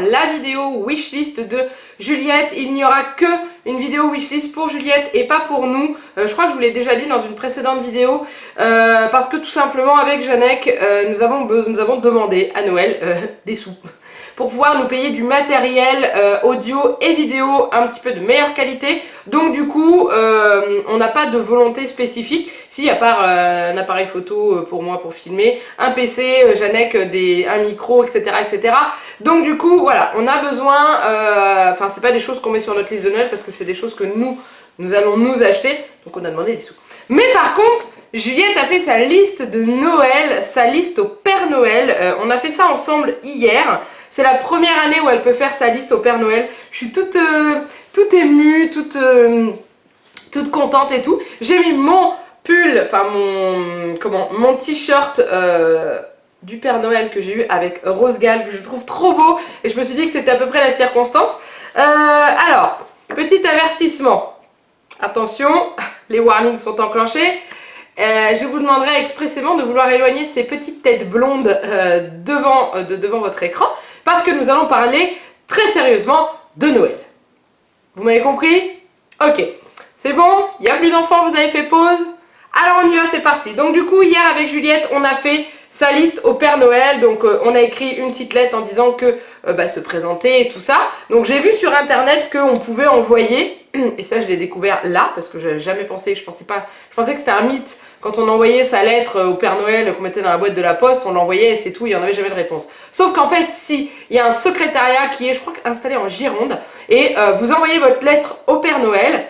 la vidéo wishlist de Juliette. Il n'y aura que une vidéo wishlist pour Juliette et pas pour nous. Je crois que je vous l'ai déjà dit dans une précédente vidéo, parce que tout simplement avec Janek, nous avons demandé à Noël des sous pour pouvoir nous payer du matériel audio et vidéo un petit peu de meilleure qualité. Donc du coup, on n'a pas de volonté spécifique. Si, à part un appareil photo pour moi pour filmer, un PC, Janek, un micro, etc., etc. Donc du coup, voilà, on a besoin, enfin c'est pas des choses qu'on met sur notre liste de Noël parce que c'est des choses que nous allons nous acheter. Donc on a demandé des sous. Mais par contre, Juliette a fait sa liste de Noël, sa liste au Père Noël. On a fait ça ensemble hier. C'est la première année où elle peut faire sa liste au Père Noël. Je suis toute émue, toute contente et tout. J'ai mis mon pull, enfin mon t-shirt du Père Noël que j'ai eu avec Rose Gall, que je trouve trop beau. Et je me suis dit que c'était à peu près la circonstance. Alors, petit avertissement. Attention, les warnings sont enclenchés. Je vous demanderai expressément de vouloir éloigner ces petites têtes blondes devant votre écran, parce que nous allons parler très sérieusement de Noël. Vous m'avez compris? Ok, c'est bon, il n'y a plus d'enfants, vous avez fait pause. Alors on y va, c'est parti. Donc du coup, hier avec Juliette, on a fait sa liste au Père Noël. Donc on a écrit une petite lettre en disant que se présenter et tout ça. Donc j'ai vu sur internet qu'on pouvait envoyer, et ça je l'ai découvert là, parce que je n'avais jamais pensé, je pensais que c'était un mythe. Quand on envoyait sa lettre au Père Noël, qu'on mettait dans la boîte de la poste, on l'envoyait et c'est tout, il n'y en avait jamais de réponse. Sauf qu'en fait, si, il y a un secrétariat qui est, je crois, installé en Gironde, et vous envoyez votre lettre au Père Noël,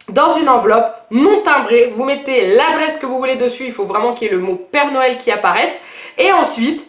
dans une enveloppe non timbrée, vous mettez l'adresse que vous voulez dessus, il faut vraiment qu'il y ait le mot Père Noël qui apparaisse, et ensuite,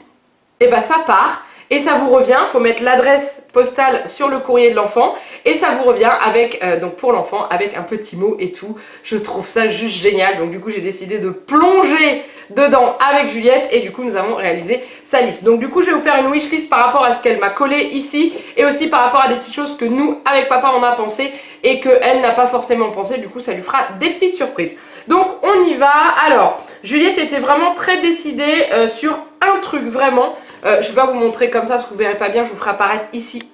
ça part, et ça vous revient, il faut mettre l'adresse postale sur le courrier de l'enfant, et ça vous revient avec, donc pour l'enfant, avec un petit mot et tout. Je trouve ça juste génial, donc du coup j'ai décidé de plonger dedans avec Juliette, et du coup nous avons réalisé sa liste. Donc du coup je vais vous faire une wishlist par rapport à ce qu'elle m'a collé ici, et aussi par rapport à des petites choses que nous, avec papa, on a pensé, et qu'elle n'a pas forcément pensé, du coup ça lui fera des petites surprises. Donc on y va. Alors, Juliette était vraiment très décidée sur un truc, vraiment. Je vais pas vous montrer comme ça parce que vous verrez pas bien, je vous ferai apparaître ici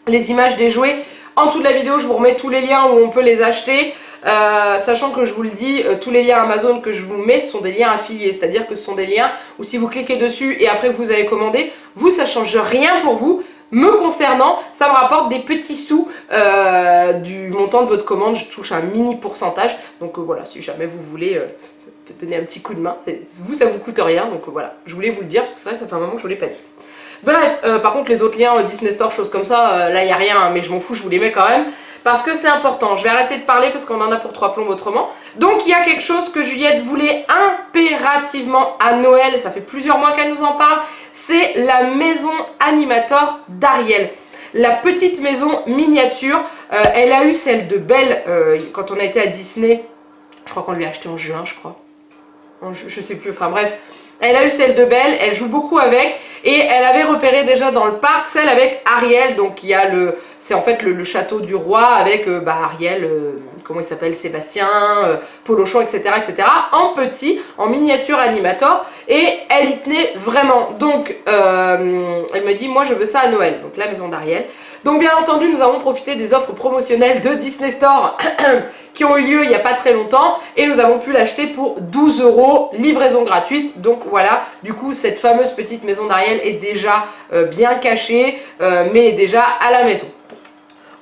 les images des jouets. En dessous de la vidéo, je vous remets tous les liens où on peut les acheter. Sachant que je vous le dis, tous les liens Amazon que je vous mets, ce sont des liens affiliés. C'est-à-dire que ce sont des liens où si vous cliquez dessus et après que vous avez commandé, vous, ça change rien pour vous. Me concernant, ça me rapporte des petits sous du montant de votre commande. Je touche un mini pourcentage. Donc voilà, si jamais vous voulez donner un petit coup de main, vous, ça vous coûte rien. Donc voilà, je voulais vous le dire parce que c'est vrai que ça fait un moment que je ne vous l'ai pas dit. Bref, par contre les autres liens, Disney Store, choses comme ça, là il n'y a rien, hein, mais je m'en fous, je vous les mets quand même. Parce que c'est important. Je vais arrêter de parler parce qu'on en a pour 3 plombs autrement. Donc il y a quelque chose que Juliette voulait impérativement à Noël. Ça fait plusieurs mois qu'elle nous en parle. C'est la maison Animator d'Ariel. La petite maison miniature. Elle a eu celle de Belle quand on a été à Disney. Je crois qu'on lui a acheté en juin, je crois. Je sais plus, enfin bref. Elle a eu celle de Belle, elle joue beaucoup avec. Et elle avait repéré déjà dans le parc celle avec Ariel. Donc il y a c'est en fait le château du roi avec Ariel, comment il s'appelle, Sébastien, Polochon, etc., etc. En petit, en miniature Animator. Et elle y tenait vraiment. Donc elle me dit, moi je veux ça à Noël. Donc la maison d'Ariel. Donc bien entendu, nous avons profité des offres promotionnelles de Disney Store qui ont eu lieu il n'y a pas très longtemps. Et nous avons pu l'acheter pour 12 €, livraison gratuite. Donc voilà, du coup cette fameuse petite maison d'Ariel est déjà bien cachée, mais déjà à la maison.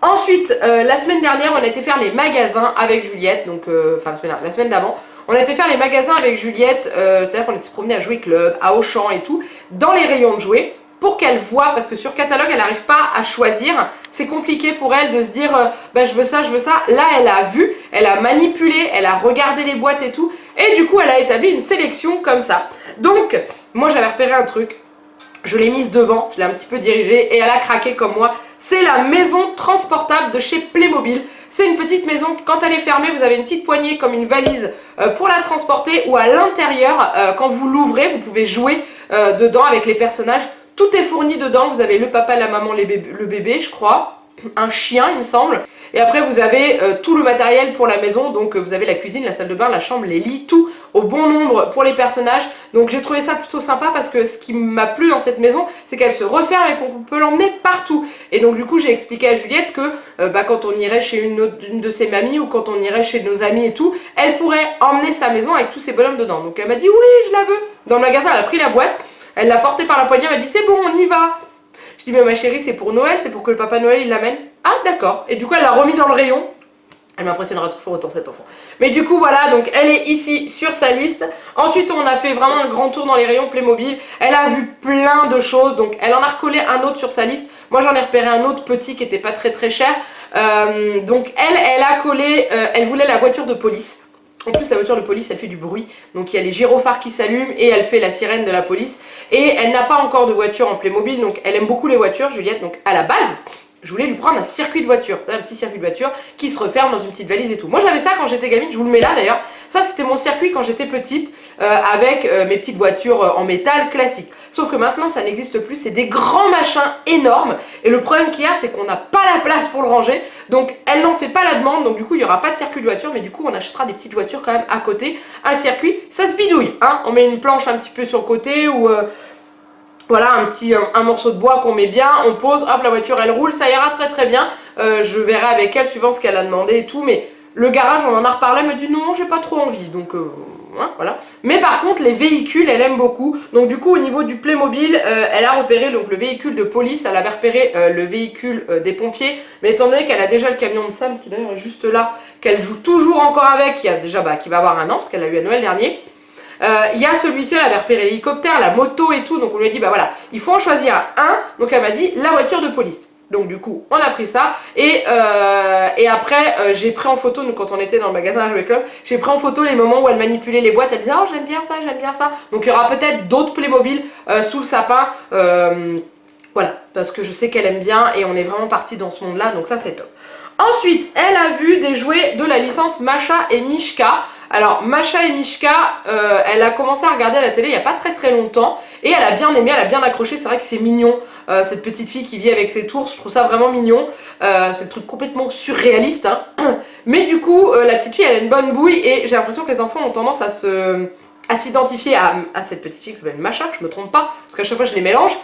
Ensuite, la semaine dernière, on a été faire les magasins avec Juliette, donc enfin la semaine d'avant. On a été faire les magasins avec Juliette, c'est-à-dire qu'on était se promener à Jouet Club, à Auchan et tout, dans les rayons de jouets, pour qu'elle voit, parce que sur catalogue, elle n'arrive pas à choisir. C'est compliqué pour elle de se dire, je veux ça, je veux ça. Là, elle a vu, elle a manipulé, elle a regardé les boîtes et tout, et du coup, elle a établi une sélection comme ça. Donc, moi, j'avais repéré un truc. Je l'ai mise devant, je l'ai un petit peu dirigée et elle a craqué comme moi. C'est la maison transportable de chez Playmobil. C'est une petite maison, quand elle est fermée, vous avez une petite poignée comme une valise pour la transporter, ou à l'intérieur, quand vous l'ouvrez, vous pouvez jouer dedans avec les personnages. Tout est fourni dedans, vous avez le papa, la maman, le bébé, je crois, un chien il me semble. Et après vous avez tout le matériel pour la maison, donc vous avez la cuisine, la salle de bain, la chambre, les lits, tout au bon nombre pour les personnages. Donc j'ai trouvé ça plutôt sympa parce que ce qui m'a plu dans cette maison, c'est qu'elle se referme et qu'on peut l'emmener partout. Et donc du coup j'ai expliqué à Juliette que quand on irait chez une de ses mamies ou quand on irait chez nos amis et tout, elle pourrait emmener sa maison avec tous ses bonhommes dedans. Donc elle m'a dit oui, je la veux. Dans le magasin, elle a pris la boîte, elle l'a portée par la poignée, elle m'a dit c'est bon, on y va. Je dis mais ma chérie, c'est pour Noël, c'est pour que le Papa Noël il l'amène. Ah d'accord. Et du coup elle l'a remis dans le rayon. Elle m'impressionnera toujours autant cette enfant. Mais du coup voilà, donc elle est ici sur sa liste. Ensuite on a fait vraiment un grand tour dans les rayons Playmobil. Elle a vu plein de choses, donc elle en a recollé un autre sur sa liste. Moi j'en ai repéré un autre petit qui était pas très cher. Donc elle a collé, elle voulait la voiture de police. En plus la voiture de police elle fait du bruit, donc il y a les gyrophares qui s'allument et elle fait la sirène de la police. Et elle n'a pas encore de voiture en Playmobil, donc elle aime beaucoup les voitures, Juliette. Donc à la base, je voulais lui prendre un circuit de voiture, un petit circuit de voiture qui se referme dans une petite valise et tout. Moi j'avais ça quand j'étais gamine, je vous le mets là d'ailleurs. Ça c'était mon circuit quand j'étais petite avec mes petites voitures en métal classiques. Sauf que maintenant ça n'existe plus, c'est des grands machins énormes. Et le problème qu'il y a c'est qu'on n'a pas la place pour le ranger. Donc elle n'en fait pas la demande, donc du coup il n'y aura pas de circuit de voiture. Mais du coup on achètera des petites voitures quand même à côté. Un circuit, ça se bidouille, hein. On met une planche un petit peu sur le côté ou... voilà, un morceau de bois qu'on met bien, on pose, hop, la voiture elle roule, ça ira très bien. Je verrai avec elle suivant ce qu'elle a demandé et tout, mais le garage on en a reparlé, elle m'a dit non, j'ai pas trop envie, donc voilà. Mais par contre les véhicules elle aime beaucoup, donc du coup au niveau du Playmobil, elle a repéré donc le véhicule de police, elle avait repéré le véhicule des pompiers, mais étant donné qu'elle a déjà le camion de Sam qui d'ailleurs est juste là, qu'elle joue toujours encore avec, qui a déjà qui va avoir un an, parce qu'elle l'a eu à Noël dernier. Il y a celui-ci, elle avait repéré l'hélicoptère, la moto et tout, donc on lui a dit bah voilà, il faut en choisir un, donc elle m'a dit la voiture de police. Donc du coup on a pris ça et après j'ai pris en photo, donc quand on était dans le magasin à Jouet Club, j'ai pris en photo les moments où elle manipulait les boîtes, elle disait oh j'aime bien ça, donc il y aura peut-être d'autres Playmobil sous le sapin, voilà, parce que je sais qu'elle aime bien et on est vraiment parti dans ce monde là, donc ça c'est top. Ensuite, elle a vu des jouets de la licence Masha et Mishka. Alors, Masha et Mishka, elle a commencé à regarder à la télé il n'y a pas très longtemps. Et elle a bien aimé, elle a bien accroché. C'est vrai que c'est mignon, cette petite fille qui vit avec ses tours. Je trouve ça vraiment mignon. C'est le truc complètement surréaliste, hein. Mais du coup, la petite fille, elle a une bonne bouille. Et j'ai l'impression que les enfants ont tendance à s'identifier à cette petite fille qui s'appelle Masha, que je me trompe pas. Parce qu'à chaque fois, je les mélange.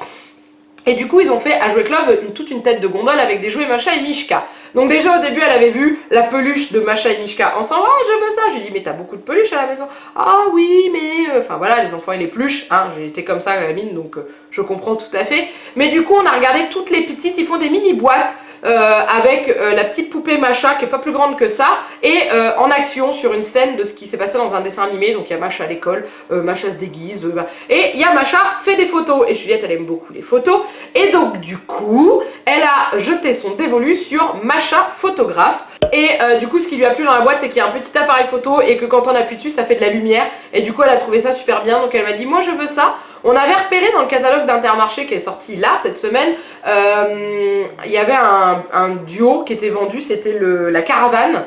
Et du coup ils ont fait à Jouet Club toute une tête de gondole avec des jouets Masha et Mishka. Donc déjà au début elle avait vu la peluche de Masha et Mishka ensemble. Ah je veux ça. J'ai dit mais t'as beaucoup de peluches à la maison. Ah oui mais... Enfin voilà, les enfants et les peluches, hein, j'ai été comme ça à la mine donc je comprends tout à fait. Mais du coup on a regardé toutes les petites, ils font des mini boîtes avec la petite poupée Masha qui est pas plus grande que ça et en action sur une scène de ce qui s'est passé dans un dessin animé. Donc il y a Masha à l'école, Masha se déguise et il y a Masha fait des photos et Juliette elle aime beaucoup les photos. Et donc du coup, elle a jeté son dévolu sur Masha photographe. Et du coup, ce qui lui a plu dans la boîte, c'est qu'il y a un petit appareil photo et que quand on appuie dessus, ça fait de la lumière. Et du coup, elle a trouvé ça super bien. Donc elle m'a dit, moi je veux ça. On avait repéré dans le catalogue d'Intermarché qui est sorti là, cette semaine, il y avait un duo qui était vendu, c'était la caravane.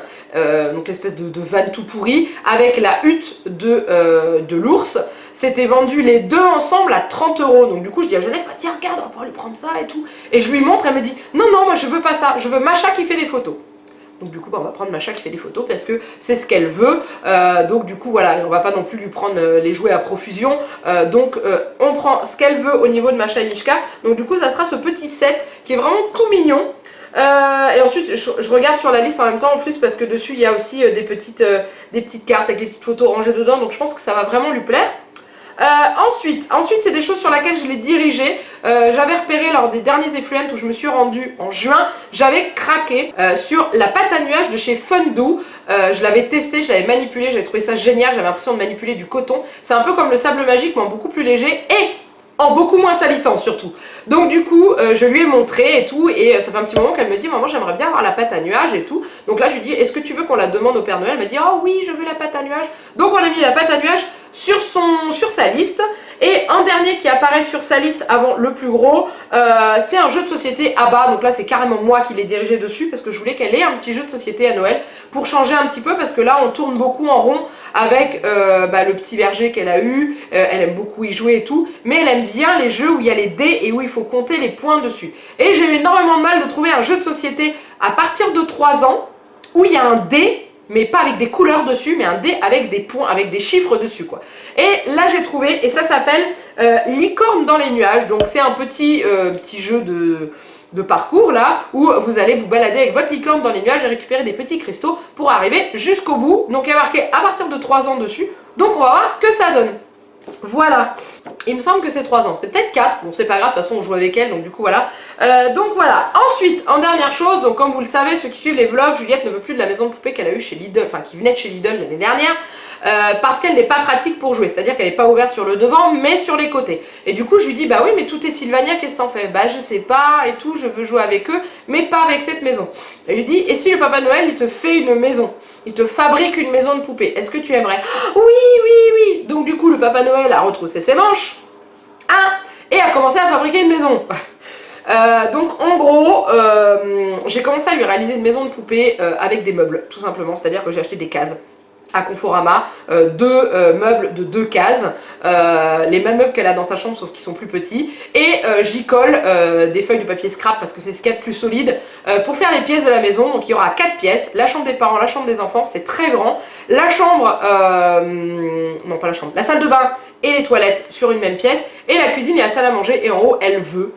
Donc l'espèce de van tout pourri avec la hutte de l'ours. C'était vendu les deux ensemble à 30 €. Donc du coup je dis à Jeannette, bah tiens regarde, on va pouvoir lui prendre ça et tout. Et je lui montre, elle me dit non moi je veux pas ça, je veux Masha qui fait des photos. Donc du coup bah, on va prendre Masha qui fait des photos parce que c'est ce qu'elle veut. Donc du coup voilà, on va pas non plus lui prendre les jouets à profusion. Donc on prend ce qu'elle veut au niveau de Masha et Mishka. Donc du coup ça sera ce petit set qui est vraiment tout mignon. Et ensuite je regarde sur la liste en même temps en plus parce que dessus il y a aussi des petites cartes avec des petites photos rangées dedans, donc je pense que ça va vraiment lui plaire. Ensuite c'est des choses sur lesquelles je l'ai dirigée. J'avais repéré lors des derniers Effluents où je me suis rendue en juin, j'avais craqué sur la pâte à nuages de chez Fun-Do. Je l'avais testé, je l'avais manipulé, j'avais trouvé ça génial, j'avais l'impression de manipuler du coton. C'est un peu comme le sable magique mais en beaucoup plus léger et en beaucoup moins salissant surtout. Donc du coup je lui ai montré et tout et ça fait un petit moment qu'elle me dit maman j'aimerais bien avoir la pâte à nuages et tout. Donc là je lui dis est-ce que tu veux qu'on la demande au Père Noël? Elle m'a dit oh oui je veux la pâte à nuages. Donc on a mis la pâte à nuages sur sa liste. Et un dernier qui apparaît sur sa liste avant le plus gros, c'est un jeu de société ABBA. Donc là c'est carrément moi qui l'ai dirigé dessus parce que je voulais qu'elle ait un petit jeu de société à Noël pour changer un petit peu parce que là on tourne beaucoup en rond avec le petit verger qu'elle a eu. Elle aime beaucoup y jouer et tout, mais elle aime bien les jeux où il y a les dés et où il faut compter les points dessus. Et j'ai eu énormément de mal de trouver un jeu de société à partir de 3 ans où il y a un dé mais pas avec des couleurs dessus, mais un dé avec des points, avec des chiffres dessus, quoi. Et là, j'ai trouvé, et ça s'appelle Licorne dans les nuages. Donc, c'est un petit jeu de parcours, là, où vous allez vous balader avec votre licorne dans les nuages et récupérer des petits cristaux pour arriver jusqu'au bout. Donc, il y a marqué à partir de 3 ans dessus. Donc, on va voir ce que ça donne. Voilà, il me semble que c'est 3 ans, c'est peut-être 4, bon c'est pas grave, de toute façon on joue avec elle, donc du coup voilà. Ensuite, en dernière chose, donc comme vous le savez, ceux qui suivent les vlogs, Juliette ne veut plus de la maison de poupée qu'elle a eue chez Lidl, enfin qui venait de chez Lidl l'année dernière, parce qu'elle n'est pas pratique pour jouer, c'est-à-dire qu'elle n'est pas ouverte sur le devant, mais sur les côtés. Et du coup je lui dis, bah oui mais tout est Sylvania, qu'est-ce que t'en fais? Bah je sais pas et tout, je veux jouer avec eux, mais pas avec cette maison. Et je lui dis, et si le Papa Noël il te fait une maison, il te fabrique une maison de poupée, est-ce que tu aimerais? Oui, oui, oui. Donc du coup le Papa Noël a retroussé ses manches, et a commencé à fabriquer une maison. Donc en gros, j'ai commencé à lui réaliser une maison de poupée avec des meubles, tout simplement, c'est-à-dire que j'ai acheté des cases à Conforama, 2 meubles de 2 cases, les mêmes meubles qu'elle a dans sa chambre sauf qu'ils sont plus petits, et j'y colle des feuilles de papier scrap parce que c'est ce qu'il y a de plus solide pour faire les pièces de la maison. Donc il y aura 4 pièces, la chambre des parents, la chambre des enfants, c'est très grand, la chambre, non pas la chambre, la salle de bain et les toilettes sur une même pièce, et la cuisine et la salle à manger, et en haut elle veut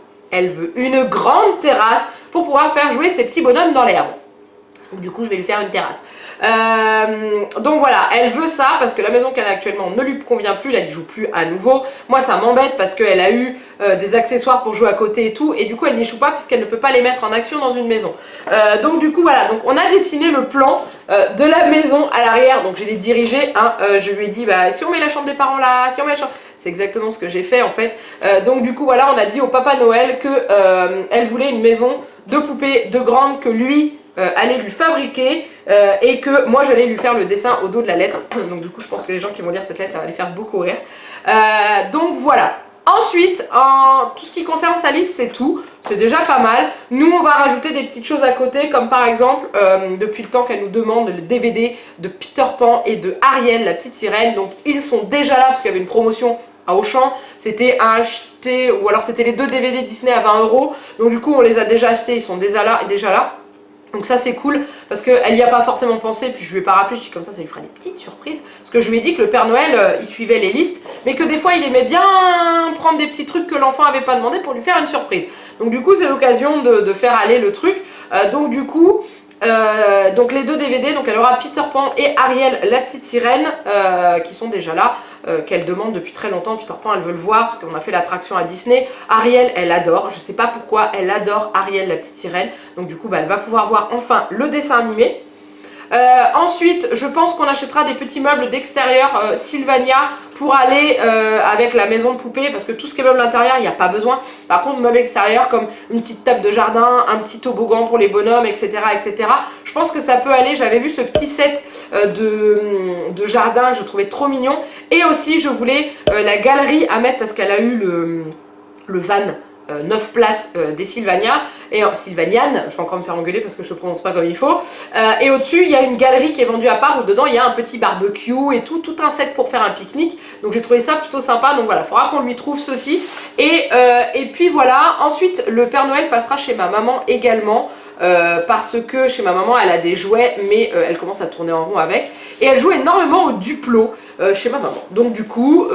une grande terrasse pour pouvoir faire jouer ses petits bonhommes dans l'herbe. Donc du coup je vais lui faire une terrasse. Donc voilà, elle veut ça parce que la maison qu'elle a actuellement ne lui convient plus, elle n'y joue plus à nouveau. Moi ça m'embête parce qu'elle a eu des accessoires pour jouer à côté et tout, et du coup elle n'y joue pas puisqu'elle ne peut pas les mettre en action dans une maison. Donc du coup voilà, donc on a dessiné le plan de la maison à l'arrière, donc je l'ai dirigé, hein, je lui ai dit bah si on met la chambre des parents là, si on met la chambre... C'est exactement ce que j'ai fait en fait. Donc du coup voilà, on a dit au Papa Noël que elle voulait une maison de poupée de grande que lui allait lui fabriquer, et que moi j'allais lui faire le dessin au dos de la lettre. Donc du coup je pense que les gens qui vont lire cette lettre ça va les faire beaucoup rire. Donc voilà. Ensuite, en tout ce qui concerne sa liste, c'est tout. C'est déjà pas mal. Nous, on va rajouter des petites choses à côté, comme par exemple, depuis le temps qu'elle nous demande le DVD de Peter Pan et de Ariel, la petite sirène. Donc, ils sont déjà là, parce qu'il y avait une promotion à Auchan. C'était à acheter, ou alors c'était les 2 DVD Disney à 20 €. Donc, du coup, on les a déjà achetés, ils sont déjà là. Donc ça c'est cool parce qu'elle n'y a pas forcément pensé, puis je lui ai pas rappelé, je dis comme ça lui fera des petites surprises. Parce que je lui ai dit que le Père Noël il suivait les listes, mais que des fois il aimait bien prendre des petits trucs que l'enfant avait pas demandé pour lui faire une surprise. Donc du coup c'est l'occasion de faire aller le truc. Donc du coup, donc les 2 DVD, donc elle aura Peter Pan et Ariel la petite sirène qui sont déjà là, qu'elle demande depuis très longtemps. Peter Pan elle veut le voir parce qu'on a fait l'attraction à Disney. Ariel elle adore, je sais pas pourquoi, elle adore Ariel la petite sirène. Donc du coup bah, elle va pouvoir voir enfin le dessin animé. Ensuite, je pense qu'on achètera des petits meubles d'extérieur Sylvania pour aller avec la maison de poupée, parce que tout ce qui est meuble intérieur, il n'y a pas besoin. Par contre, meubles extérieurs comme une petite table de jardin, un petit toboggan pour les bonhommes, etc. etc. Je pense que ça peut aller. J'avais vu ce petit set de jardin que je trouvais trop mignon. Et aussi, je voulais la galerie à mettre parce qu'elle a eu le van 9 places des Sylvania, et Sylvanian, je vais encore me faire engueuler parce que je ne le prononce pas comme il faut, et au-dessus il y a une galerie qui est vendue à part où dedans il y a un petit barbecue et tout un set pour faire un pique-nique, donc j'ai trouvé ça plutôt sympa. Donc voilà, il faudra qu'on lui trouve ceci, et puis voilà. Ensuite le Père Noël passera chez ma maman également, parce que chez ma maman elle a des jouets, mais elle commence à tourner en rond avec, et elle joue énormément au Duplo chez ma maman. Donc du coup,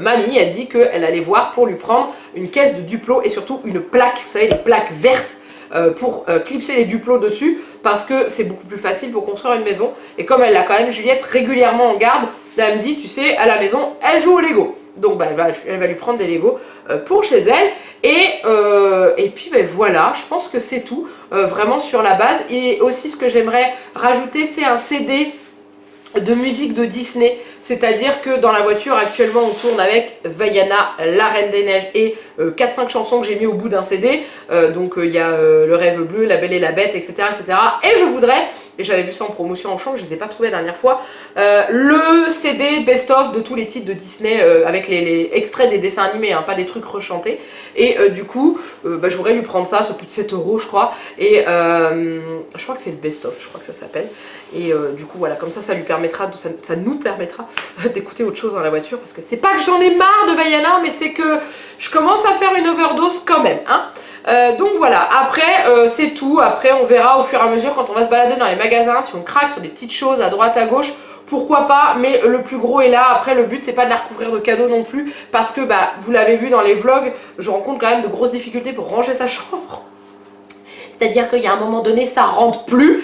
mamie a dit qu'elle allait voir pour lui prendre une caisse de Duplo et surtout une plaque, vous savez les plaques vertes pour clipser les Duplos dessus, parce que c'est beaucoup plus facile pour construire une maison. Et comme elle a quand même Juliette régulièrement en garde, elle me dit tu sais à la maison elle joue au Lego. Donc bah, elle va lui prendre des Lego pour chez elle. Et puis ben, voilà, je pense que c'est tout vraiment sur la base. Et aussi ce que j'aimerais rajouter, c'est un CD de musique de Disney, c'est-à-dire que dans la voiture actuellement on tourne avec Vaiana, la Reine des Neiges, et 4-5 chansons que j'ai mis au bout d'un CD, donc il y a Le Rêve Bleu, La Belle et la Bête, etc. etc. Et je voudrais, et j'avais vu ça en promotion en chambre, je ne les ai pas trouvés la dernière fois, le CD best-of de tous les titres de Disney avec les extraits des dessins animés, hein, pas des trucs rechantés. Et du coup, bah, je voudrais lui prendre ça, ça coûte 7 € je crois, et je crois que c'est le best-of, je crois que ça s'appelle. Et du coup voilà, comme ça lui permet ça nous permettra d'écouter autre chose dans la voiture, parce que c'est pas que j'en ai marre de Vaiana, mais c'est que je commence à faire une overdose quand même, hein. Donc voilà, après c'est tout, après on verra au fur et à mesure quand on va se balader dans les magasins, si on craque sur des petites choses à droite à gauche, pourquoi pas, mais le plus gros est là. Après le but c'est pas de la recouvrir de cadeaux non plus, parce que bah vous l'avez vu dans les vlogs, je rencontre quand même de grosses difficultés pour ranger sa chambre. C'est-à-dire qu'il y a un moment donné, ça rentre plus.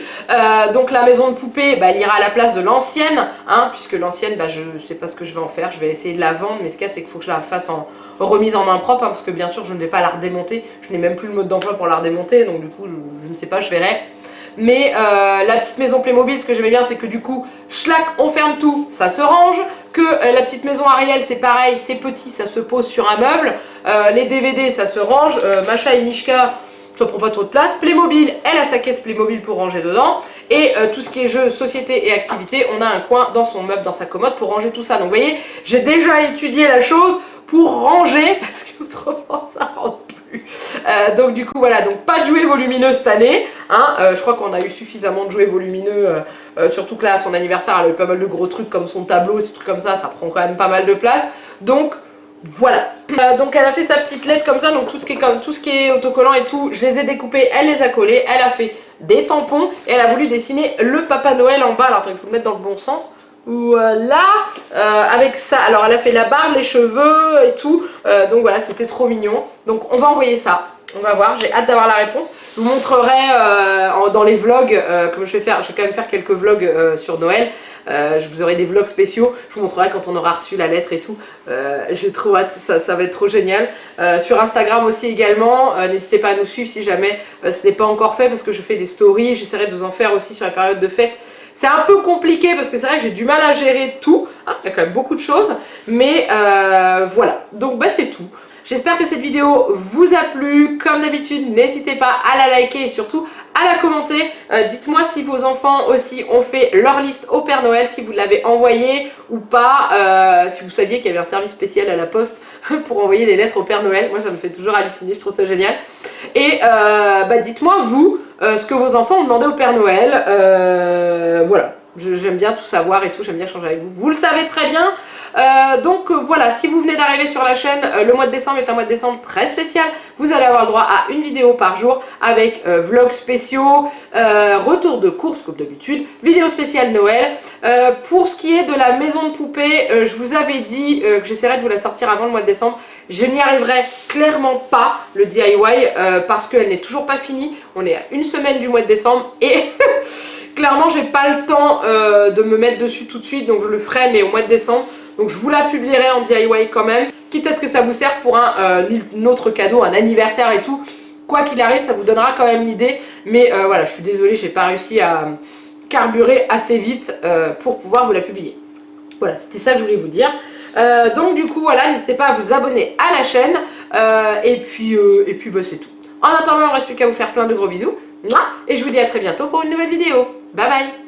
Donc la maison de poupée, bah, elle ira à la place de l'ancienne, hein, puisque l'ancienne, bah, je ne sais pas ce que je vais en faire. Je vais essayer de la vendre, mais ce qu'il y a, c'est qu'il faut que je la fasse en remise en main propre, hein, parce que bien sûr, je ne vais pas la redémonter. Je n'ai même plus le mode d'emploi pour la redémonter, donc du coup, je ne sais pas, je verrai. Mais la petite maison Playmobil, ce que j'aimais bien, c'est que du coup, schlac, on ferme tout, ça se range. Que la petite maison Ariel, c'est pareil, c'est petit, ça se pose sur un meuble. Les DVD, ça se range. Macha et Mishka, ça prend pas trop de place. Playmobil, elle a sa caisse Playmobil pour ranger dedans. Et tout ce qui est jeux, société et activité, on a un coin dans son meuble, dans sa commode pour ranger tout ça. Donc vous voyez, j'ai déjà étudié la chose pour ranger, parce qu'autrement ça rentre plus. Donc du coup voilà, donc pas de jouets volumineux cette année, hein. Je crois qu'on a eu suffisamment de jouets volumineux, surtout que là à son anniversaire elle a eu pas mal de gros trucs comme son tableau, ces trucs comme ça prend quand même pas mal de place. Donc voilà, donc elle a fait sa petite lettre comme ça, donc tout ce qui est autocollant et tout, je les ai découpés, elle les a collés, elle a fait des tampons et elle a voulu dessiner le Papa Noël en bas. Alors attends que je vous le mette dans le bon sens. Voilà, avec ça, alors elle a fait la barbe, les cheveux et tout, donc voilà, c'était trop mignon. Donc on va envoyer ça, on va voir, j'ai hâte d'avoir la réponse. Je vous montrerai dans les vlogs, comme je vais quand même faire quelques vlogs sur Noël. Je vous aurai des vlogs spéciaux, je vous montrerai quand on aura reçu la lettre et tout. J'ai trop hâte, ça va être trop génial. Sur Instagram aussi également, n'hésitez pas à nous suivre si jamais ce n'est pas encore fait, parce que je fais des stories, j'essaierai de vous en faire aussi sur la période de fête. C'est un peu compliqué parce que c'est vrai que j'ai du mal à gérer tout, hein, il y a quand même beaucoup de choses, mais voilà, donc bah c'est tout. J'espère que cette vidéo vous a plu. Comme d'habitude, n'hésitez pas à la liker et surtout à la commenter. Dites-moi si vos enfants aussi ont fait leur liste au Père Noël, si vous l'avez envoyé ou pas, si vous saviez qu'il y avait un service spécial à la poste pour envoyer les lettres au Père Noël. Moi ça me fait toujours halluciner, je trouve ça génial. Et bah, dites-moi vous ce que vos enfants ont demandé au Père Noël. Voilà, j'aime bien tout savoir et tout, j'aime bien échanger avec vous. Vous le savez très bien. Donc voilà, si vous venez d'arriver sur la chaîne, le mois de décembre est un mois de décembre très spécial. Vous allez avoir le droit à une vidéo par jour avec vlogs spéciaux, retour de course comme d'habitude, vidéo spéciale Noël. Pour ce qui est de la maison de poupée, je vous avais dit que j'essaierais de vous la sortir avant le mois de décembre. Je n'y arriverai clairement pas, le DIY, parce qu'elle n'est toujours pas finie. On est à une semaine du mois de décembre et clairement j'ai pas le temps de me mettre dessus tout de suite, donc je le ferai mais au mois de décembre. Donc je vous la publierai en DIY quand même, quitte à ce que ça vous serve pour un autre cadeau, un anniversaire et tout. Quoi qu'il arrive, ça vous donnera quand même l'idée. Mais voilà, je suis désolée, j'ai pas réussi à carburer assez vite pour pouvoir vous la publier. Voilà, c'était ça que je voulais vous dire. Donc du coup, voilà, n'hésitez pas à vous abonner à la chaîne. Et puis bah, c'est tout. En attendant, il ne reste plus qu'à vous faire plein de gros bisous. Et je vous dis à très bientôt pour une nouvelle vidéo. Bye bye!